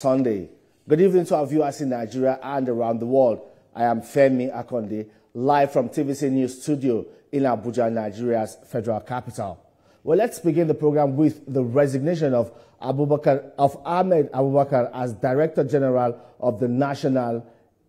Sunday. Good evening to our viewers in Nigeria and around the world. I am Femi Akonde, live from TVC News Studio in Abuja, Nigeria's federal capital. Well, let's begin the program with the resignation of Ahmed Abubakar as Director General of the National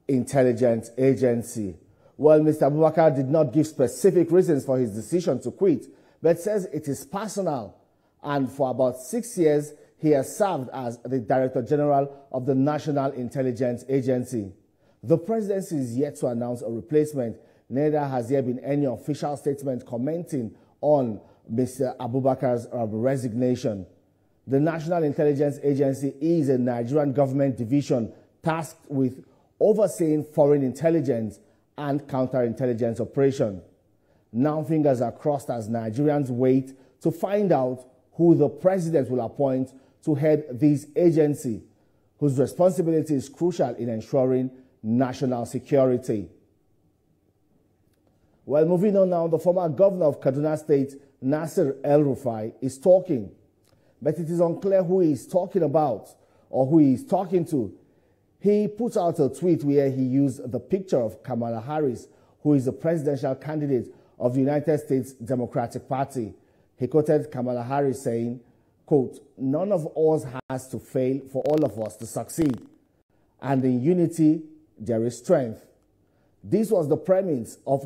Intelligence Agency. Well, Mr. Abubakar did not give specific reasons for his decision to quit, but says it is personal, and for about 6 years, he has served as the Director General of the National Intelligence Agency. The presidency is yet to announce a replacement. Neither has there been any official statement commenting on Mr. Abubakar's resignation. The National Intelligence Agency is a Nigerian government division tasked with overseeing foreign intelligence and counterintelligence operation. Now fingers are crossed as Nigerians wait to find out who the president will appoint to head this agency, whose responsibility is crucial in ensuring national security. Well, moving on now, the former governor of Kaduna State, Nasir El-Rufai, is talking, but it is unclear who he is talking about or who he is talking to. He put out a tweet where he used the picture of Kamala Harris, who is the presidential candidate of the United States Democratic Party. He quoted Kamala Harris saying, quote, "None of us has to fail for all of us to succeed, and in unity there is strength." This was the premise of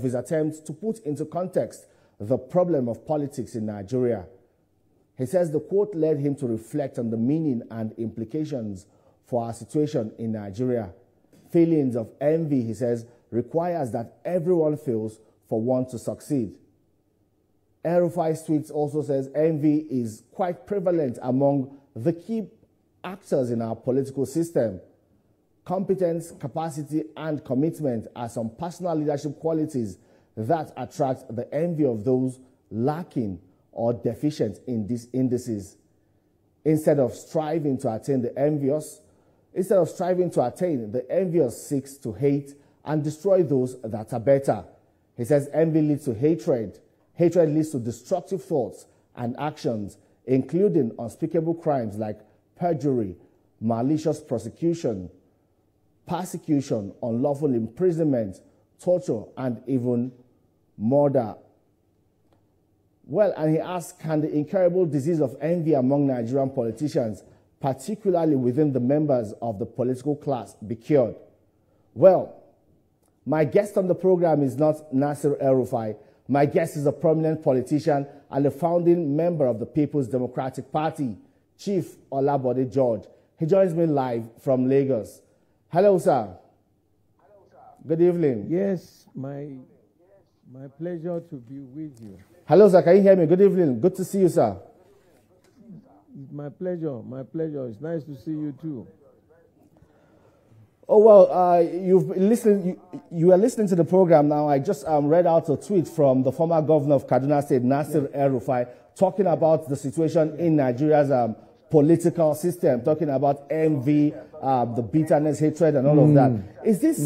his attempt to put into context the problem of politics in Nigeria. He says the quote led him to reflect on the meaning and implications for our situation in Nigeria. Feelings of envy, he says, requires that everyone feels for one to succeed. El-Rufai's tweet also says envy is quite prevalent among the key actors in our political system. Competence, capacity, and commitment are some personal leadership qualities that attract the envy of those lacking or deficient in these indices. Instead of striving to attain, the envious seeks to hate and destroy those that are better. He says envy leads to hatred. Hatred leads to destructive thoughts and actions, including unspeakable crimes like perjury, malicious prosecution, persecution, unlawful imprisonment, torture, and even murder. Well, and he asked, can the incurable disease of envy among Nigerian politicians, particularly within the members of the political class, be cured? Well, my guest on the program is not Nasir El-Rufai. My guest is a prominent politician and a founding member of the People's Democratic Party, Chief Bode George. He joins me live from Lagos. Hello, sir. Hello, sir. Good evening. Yes, my pleasure to be with you. Hello, sir. Can you hear me? Good evening. Good to see you, sir. My pleasure. My pleasure. It's nice to see you too. Oh, well, you've been listening. You are listening to the program now. I just read out a tweet from the former governor of Kaduna State, Nasir El-Rufai, talking about the situation in Nigeria's political system, talking about envy, the bitterness, hatred, and all of that. Is this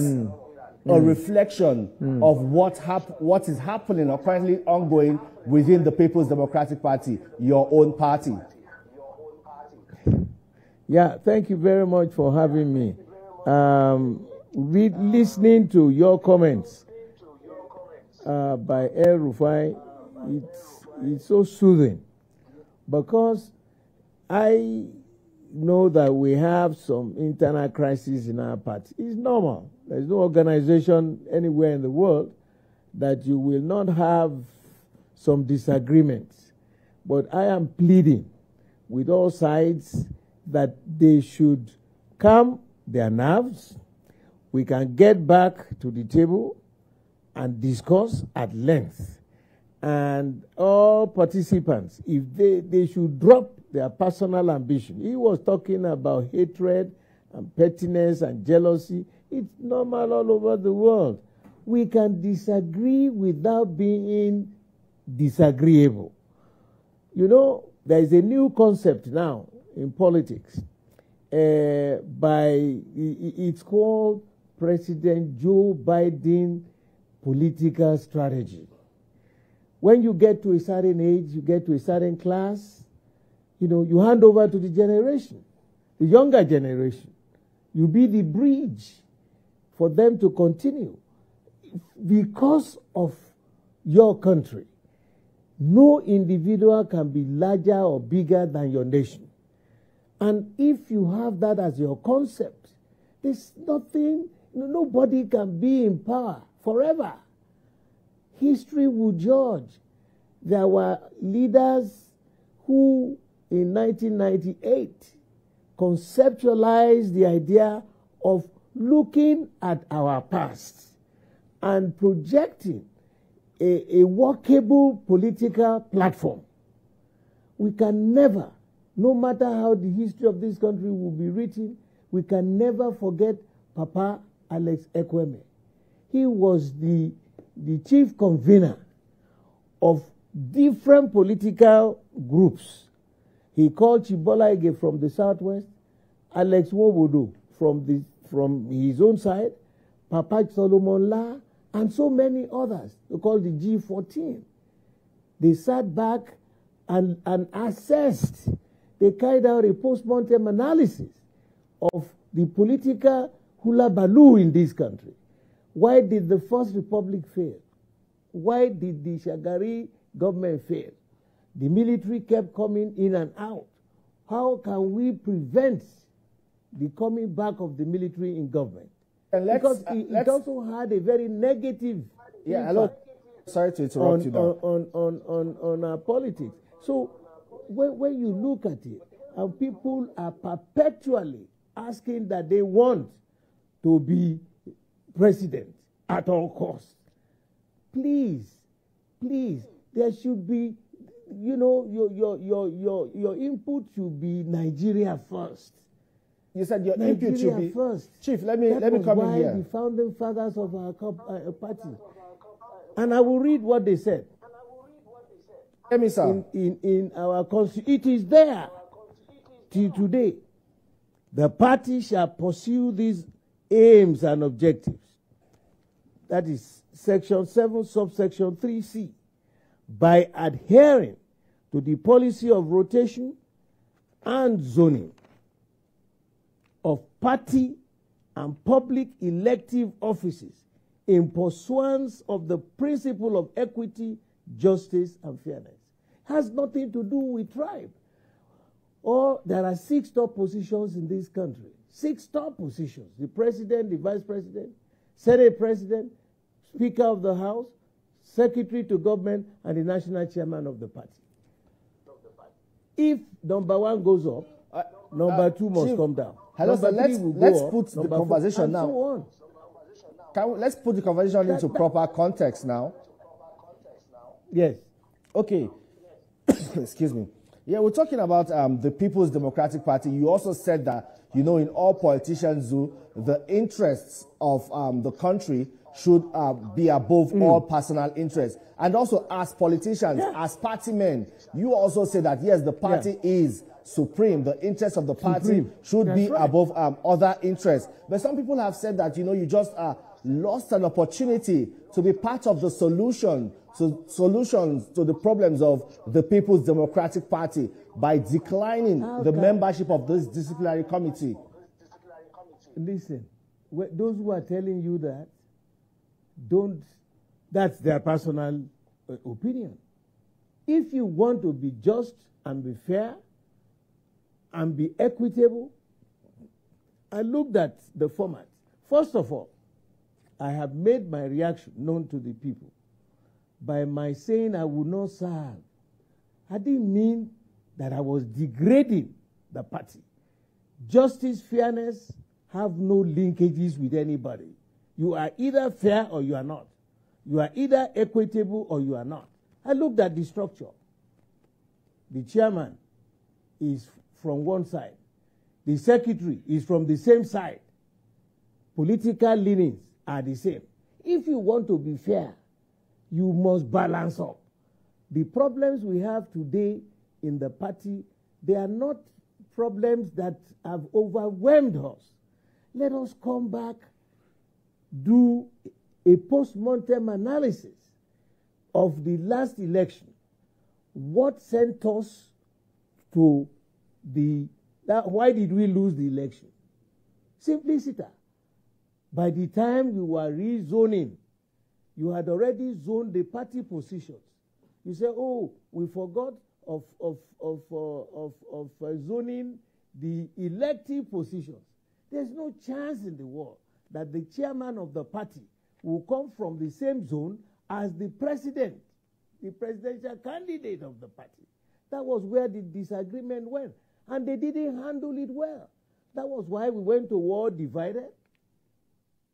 a reflection of what is happening or currently ongoing within the People's Democratic Party, your own party? Yeah, thank you very much for having me. Listening to your comments by El-Rufai, it's so soothing, because I know that we have some internal crises in our party. It's normal. There's no organization anywhere in the world that you will not have some disagreements. But I am pleading with all sides that they should calm their nerves. We can get back to the table and discuss at length. And all participants, if they should drop their personal ambition. He was talking about hatred and pettiness and jealousy. It's normal all over the world. We can disagree without being disagreeable. You know, there is a new concept now in politics. It's called President Joe Biden political strategy. When you get to a certain age, you get to a certain class, you hand over to the generation. the younger generation. You be the bridge for them to continue. Because of your country, no individual can be larger or bigger than your nation. And if you have that as your concept, there's nothing, nobody can be in power forever. History will judge. There were leaders who, in 1998, conceptualized the idea of looking at our past and projecting a workable political platform. We can never, no matter how the history of this country will be written, we can never forget Papa Alex Ekweme. He was the chief convener of different political groups. He called Chibola Ige from the southwest, Alex Wobodo from his own side, Papa Solomon La, and so many others. They called the G14. They sat back and assessed. They carried out a post-mortem analysis of the political hula baloo in this country. Why did the First Republic fail? Why did the Shagari government fail? The military kept coming in and out. How can we prevent the coming back of the military in government? Because it also had a very negative impact. Sorry to interrupt you now. On our politics. So when you look at it, and people are perpetually asking that they want to be president at all costs. Please, there should be, your input should be Nigeria first. You said your input should be first. Chief, let me come in here. The founding fathers of our party. And I will read what they said. Let me, sir. In our constitution, it is there till today. The party shall pursue these aims and objectives. That is Section 7, subsection 3C, by adhering to the policy of rotation and zoning of party and public elective offices in pursuance of the principle of equity, justice, and fairness. Has nothing to do with tribe. Or there are 6 top positions in this country. 6 top positions. The president, the vice president, senate president, speaker of the house, secretary to government, and the national chairman of the party. If number 1 goes up, number 2 must Chief, come down. Hello, sir. Let's put the conversation now. So on. Let's put the conversation into proper context now. Yes. Okay. Excuse me. Yeah, we're talking about the People's Democratic Party. You also said that, in all politicians do, the interests of the country should be above all personal interests. And also, as politicians, as party men, you also say that, yes, the party is supreme. The interests of the party should be above other interests. But some people have said that, you just lost an opportunity to be part of the solutions to the problems of the People's Democratic Party by declining the membership of this disciplinary committee. Listen, those who are telling you that, that's their personal opinion. If you want to be just and be fair and be equitable, I looked at the format. First of all, I have made my reaction known to the people by my saying I would not serve. I didn't mean that I was degrading the party. Justice, fairness have no linkages with anybody. You are either fair or you are not. You are either equitable or you are not. I looked at the structure. The chairman is from one side. The secretary is from the same side. Political leanings are the same. If you want to be fair, you must balance up. The problems we have today in the party, they are not problems that have overwhelmed us. Let us come back, do a post-mortem analysis of the last election. What sent us to why did we lose the election? Simpliciter. By the time you were rezoning, you had already zoned the party positions. You say, oh, we forgot of zoning the elective positions. There's no chance in the world that the chairman of the party will come from the same zone as the president, the presidential candidate of the party. That was where the disagreement went. And they didn't handle it well. That was why we went to war divided.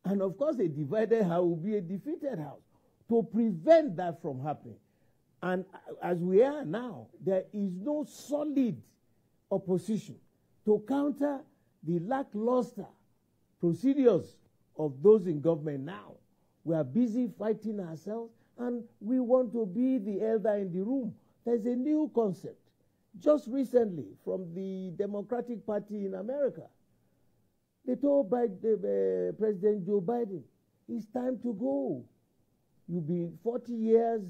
And of course, a divided house will be a defeated house. To prevent that from happening. And as we are now, there is no solid opposition to counter the lackluster procedures of those in government now. We are busy fighting ourselves, and we want to be the elder in the room. There's a new concept just recently from the Democratic Party in America. They told President Joe Biden, it's time to go. You've been 40 years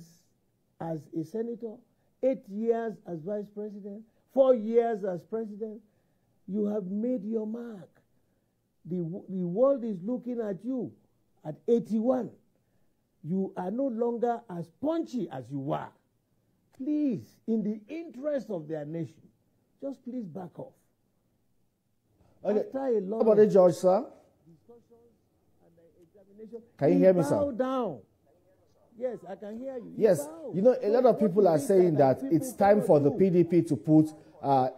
as a senator, 8 years as vice president, 4 years as president. You have made your mark. The world is looking at you at 81. You are no longer as punchy as you were. Please, in the interest of their nation, just please back off. Okay. After a lot How about it, George, sir? Can you hear me, sir? Bow down. Yes, I can hear you. Yes. You know, a lot of people are saying that it's time for the PDP to put, a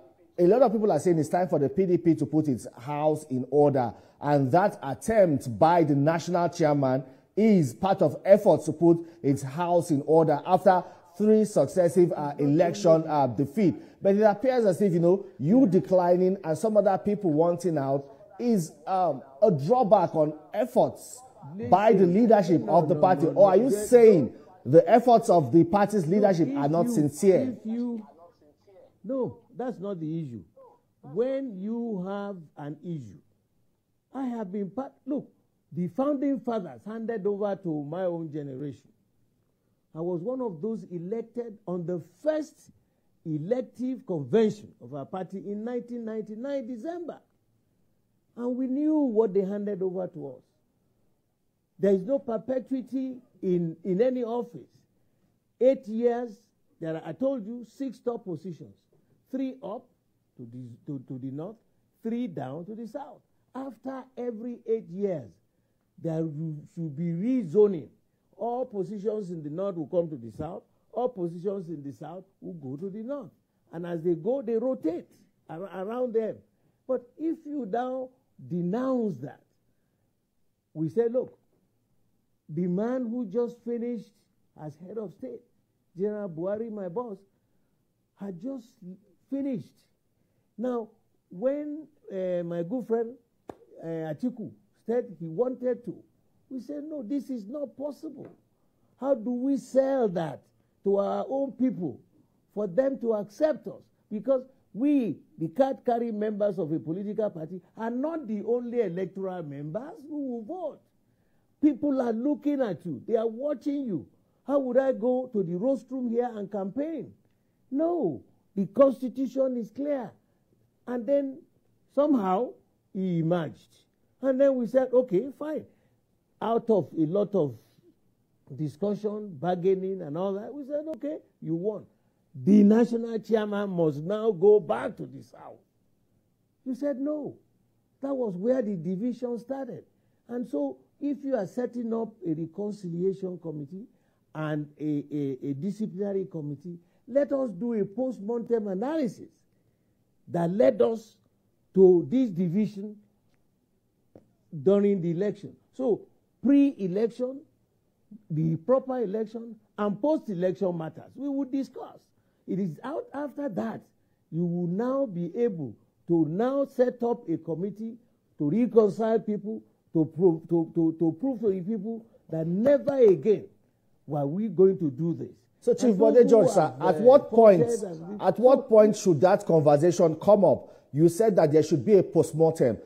lot of people are saying it's time for the PDP to put its house in order. And that attempt by the national chairman is part of efforts to put its house in order after 3 successive election defeat. But it appears as if, you know, you declining and some other people wanting out is a drawback on efforts by the leadership of the party. Or are you saying the efforts of the party's leadership are not sincere? No, that's not the issue. When you have an issue, I have been look, the founding fathers handed over to my own generation. I was one of those elected on the first elective convention of our party in 1999, December. And we knew what they handed over to us. There is no perpetuity in any office. 8 years, there are, I told you, 6 top positions. 3 up to the north, 3 down to the south. After every 8 years, there should be rezoning. All positions in the north will come to the south. All positions in the south will go to the north. And as they go, they rotate around them. But if you now denounce that, we say, look, the man who just finished as head of state, General Buhari, my boss, had just finished. Now, when my good friend Atiku said he wanted to, we said, no, this is not possible. How do we sell that to our own people for them to accept us? Because we, the card-carrying members of a political party, are not the only electoral members who will vote. People are looking at you. They are watching you. How would I go to the rostrum here and campaign? No. The Constitution is clear. And then somehow he emerged. And then we said, okay, fine. Out of a lot of discussion, bargaining and all that, we said, okay, you won. The national chairman must now go back to the south. You said no. That was where the division started. And so if you are setting up a reconciliation committee and a disciplinary committee, let us do a post-mortem analysis that led us to this division during the election. So pre-election, the proper election, and post-election matters we will discuss. It is out after that you will now be able to now set up a committee to reconcile people, to prove to the people that never again were we going to do this. So, Chief Bode George, sir, at what point should that conversation come up? You said that there should be a postmortem.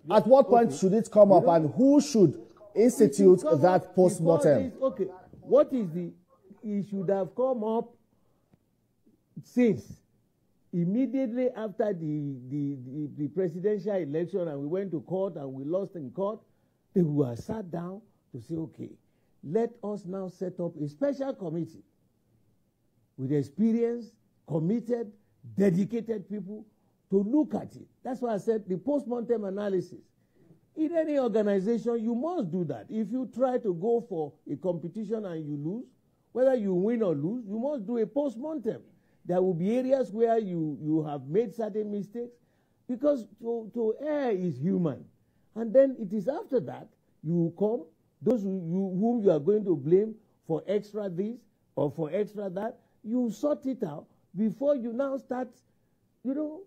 At what point should it come up, and who should institute that postmortem? Okay, what is the? It should have come up since immediately after the presidential election, and we went to court and we lost in court, they were sat down to say, okay, let us now set up a special committee with experienced, committed, dedicated people to look at it. That's why I said the post-mortem analysis. In any organization, you must do that. If you try to go for a competition and you lose, whether you win or lose, you must do a post-mortem. There will be areas where you have made certain mistakes, because to err is human. And then it is after that you come, those whom you are going to blame for extra this or for extra that, you sort it out before you now start, you know.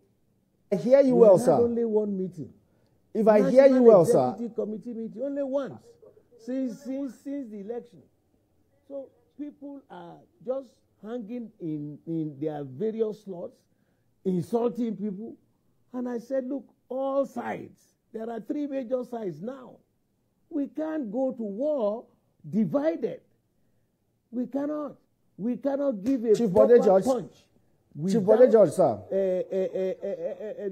I hear you well, sir. Only one meeting. If I hear you well, sir. Committee meeting, only once since the election. So people are just hanging in their various slots, insulting people. And I said, look, all sides. There are three major sides now. We can't go to war divided. We cannot. We cannot give a Chief Bode George. punch. Chief Bode George, sir.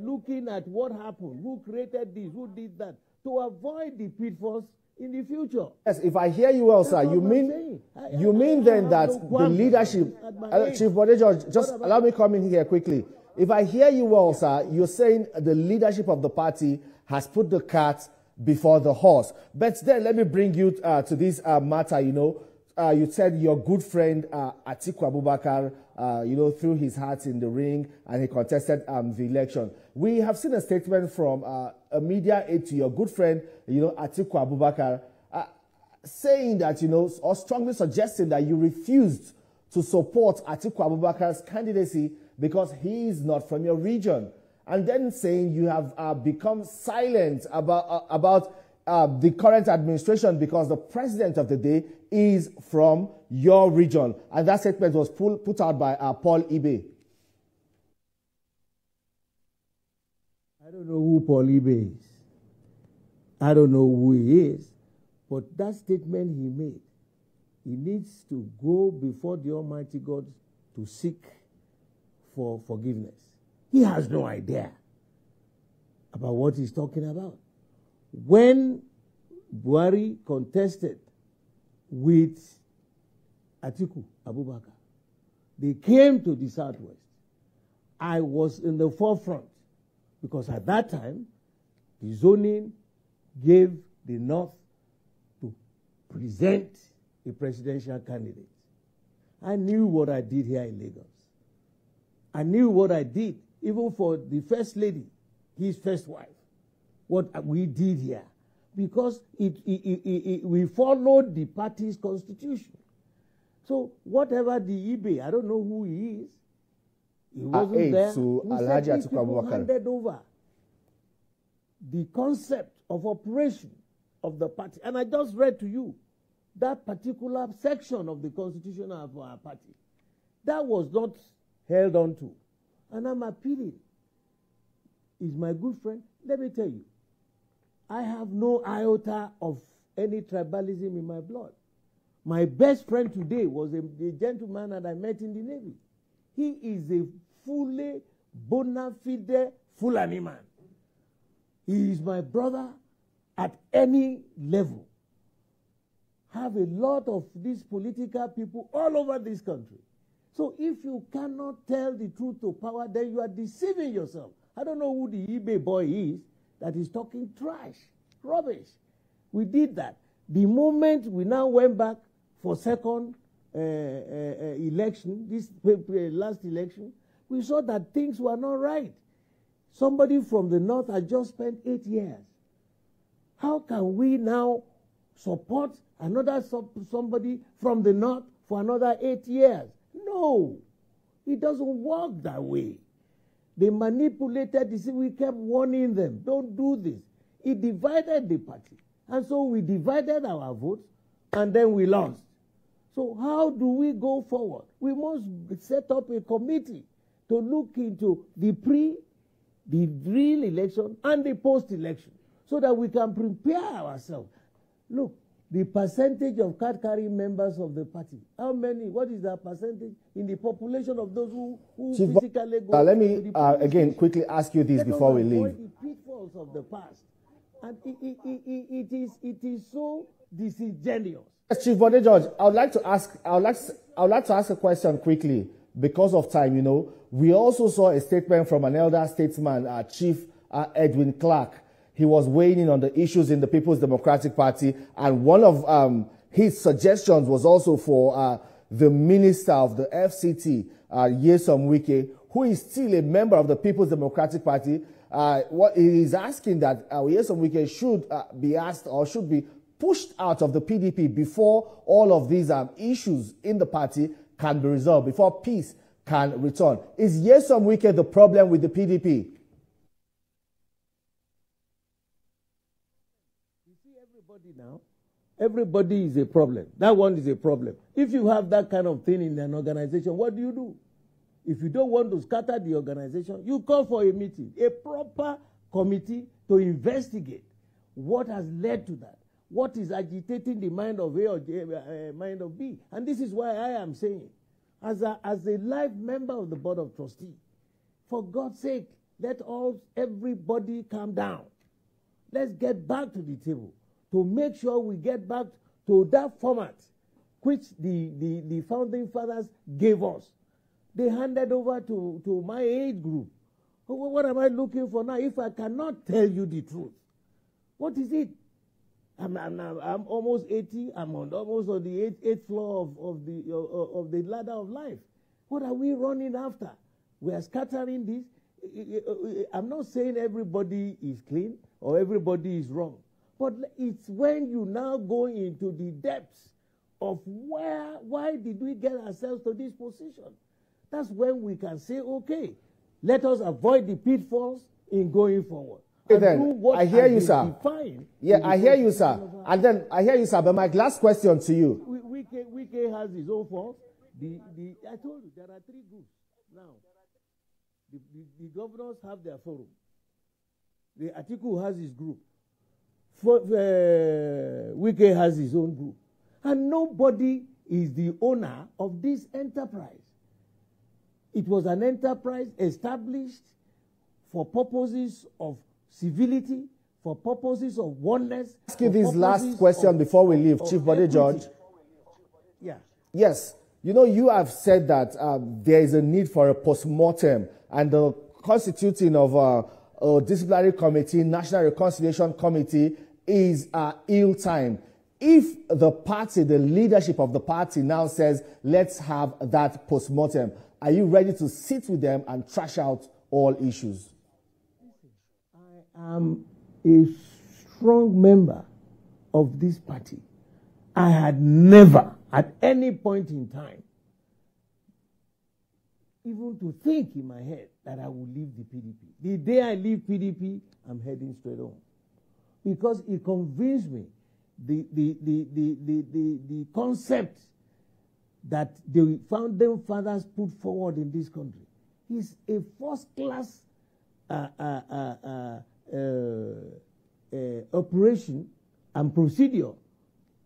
Looking at what happened, who created this, who did that, to avoid the pitfalls in the future. Yes, if I hear you well, sir, you mean then that the leadership, Chief Bode George, just allow me to come in here quickly. If I hear you well, sir, you're saying the leadership of the party has put the cart before the horse. But then let me bring you to this matter, you know. You said your good friend Atiku Abubakar, threw his hat in the ring and he contested the election. We have seen a statement from a media aide to your good friend, Atiku Abubakar, saying that, or strongly suggesting that you refused to support Atiku Abubakar's candidacy because he is not from your region. And then saying you have become silent about the current administration because the president of the day is from your region. And that statement was put out by Paul Ibe. I don't know who Paul Ibe is. I don't know who he is. But that statement he made, he needs to go before the Almighty God to seek for forgiveness. He has no idea about what he's talking about. When Buhari contested with Atiku Abubakar, they came to the Southwest. I was in the forefront because at that time, the zoning gave the North to present a presidential candidate. I knew what I did here in Lagos. I knew what I did, even for the First Lady, his first wife, what we did here. Because we followed the party's constitution. So whatever the Ibe, I don't know who he is, he wasn't there. To Alhaji Atiku Abubakar handed over the concept of operation of the party. And I just read to you that particular section of the constitution of our party. That was not held on to. And I'm appealing. He's my good friend. Let me tell you, I have no iota of any tribalism in my blood. My best friend today was a gentleman that I met in the Navy. He is a fully bona fide Fulani man. He is my brother at any level. Have a lot of these political people all over this country. So if you cannot tell the truth to power, then you are deceiving yourself. I don't know who the eBay boy is that is talking trash, rubbish. We did that. The moment we now went back for second election, this last election, we saw that things were not right. Somebody from the North had just spent 8 years. How can we now support another somebody from the North for another 8 years? No, it doesn't work that way. They manipulated this. We kept warning them, don't do this. It divided the party. And so we divided our votes, and then we lost. So how do we go forward? We must set up a committee to look into the real election, and the post-election, so that we can prepare ourselves. Look, the percentage of card-carrying members of the party. How many? What is the percentage in the population of those who physically go? Let me again quickly ask you this before we leave. The pitfalls of the past, and it is so disingenuous. Yes, Chief Bode George, I would like to ask a question quickly because of time. You know, we also saw a statement from an elder statesman, Chief Edwin Clark. He was weighing in on the issues in the People's Democratic Party, and one of his suggestions was also for the minister of the FCT, Nyesom Wike, who is still a member of the People's Democratic Party. What he is asking that Nyesom Wike should be asked or should be pushed out of the PDP before all of these issues in the party can be resolved, before peace can return. Is Nyesom Wike the problem with the PDP? Now, everybody is a problem. That one is a problem. If you have that kind of thing in an organization, what do? If you don't want to scatter the organization, you call for a meeting, a proper committee to investigate what has led to that, what is agitating the mind of A or mind of B. And this is why I am saying, as a live member of the Board of Trustees, for God's sake, let everybody calm down. Let's get back to the table to make sure we get back to that format which the founding fathers gave us. They handed over to my age group. What am I looking for now if I cannot tell you the truth? What is it? I'm almost 80. I'm almost on the eighth floor of the ladder of life. What are we running after? We are scattering this. I'm not saying everybody is clean or everybody is wrong. But it's when you now go into the depths of why did we get ourselves to this position? That's when we can say, okay, let us avoid the pitfalls in going forward. Okay, then, I hear you, sir. Yeah, I hear you, sir. And then, I hear you, sir, but my last question to you. Wike has his own fault. I told you, there are 3 groups now. The governors have their forum. The Atiku has his group. Wike has his own group. And nobody is the owner of this enterprise. It was an enterprise established for purposes of civility, for purposes of oneness. Ask you this last question before we leave, Chief Bode George. Yeah. Yes. You know, you have said that there is a need for a post-mortem, and the constituting of a disciplinary committee, National Reconciliation Committee, is ill-timed. If the party, the leadership of the party now says, let's have that post-mortem, are you ready to sit with them and trash out all issues? I am a strong member of this party. I had never, at any point in time, even to think in my head that I would leave the PDP. The day I leave PDP, I'm heading straight on. Because it convinced me the concept that the founding fathers put forward in this country is a first-class operation and procedure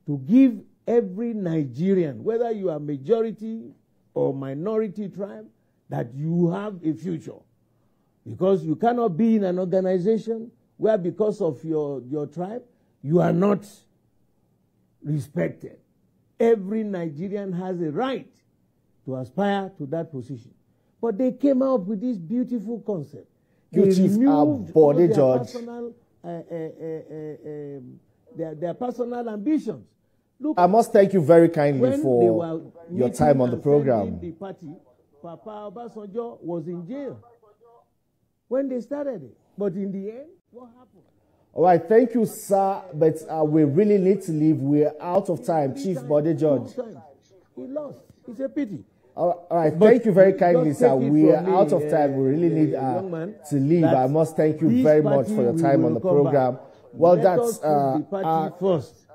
to give every Nigerian, whether you are majority or minority tribe, that you have a future. Because you cannot be in an organization where because of your tribe, you are not respected. Every Nigerian has a right to aspire to that position. But they came up with this beautiful concept. They removed Bode George. Their personal ambitions. Look, I must thank you very kindly for your time on the program. The party, Papa Obasanjo was in jail when they started it. But in the end, what happened? All right, thank you, sir. But we really need to leave. We're out of time. Chief Bode George. He lost. It's a pity. All right, thank you very kindly, sir. We are out of time. We really need to leave. I must thank you very much for your time on the program. Well, that's first.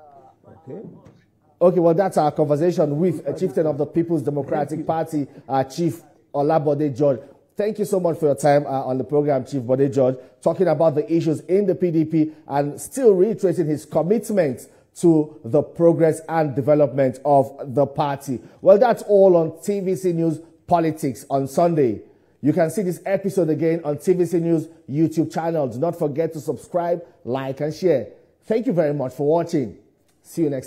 Okay, well, that's our conversation with a chieftain of the People's Democratic Party, Chief Bode George. Thank you so much for your time on the program, Chief Bode George, talking about the issues in the PDP and still reiterating his commitment to the progress and development of the party. Well, that's all on TVC News Politics on Sunday. You can see this episode again on TVC News YouTube channel. Do not forget to subscribe, like, and share. Thank you very much for watching. See you next time.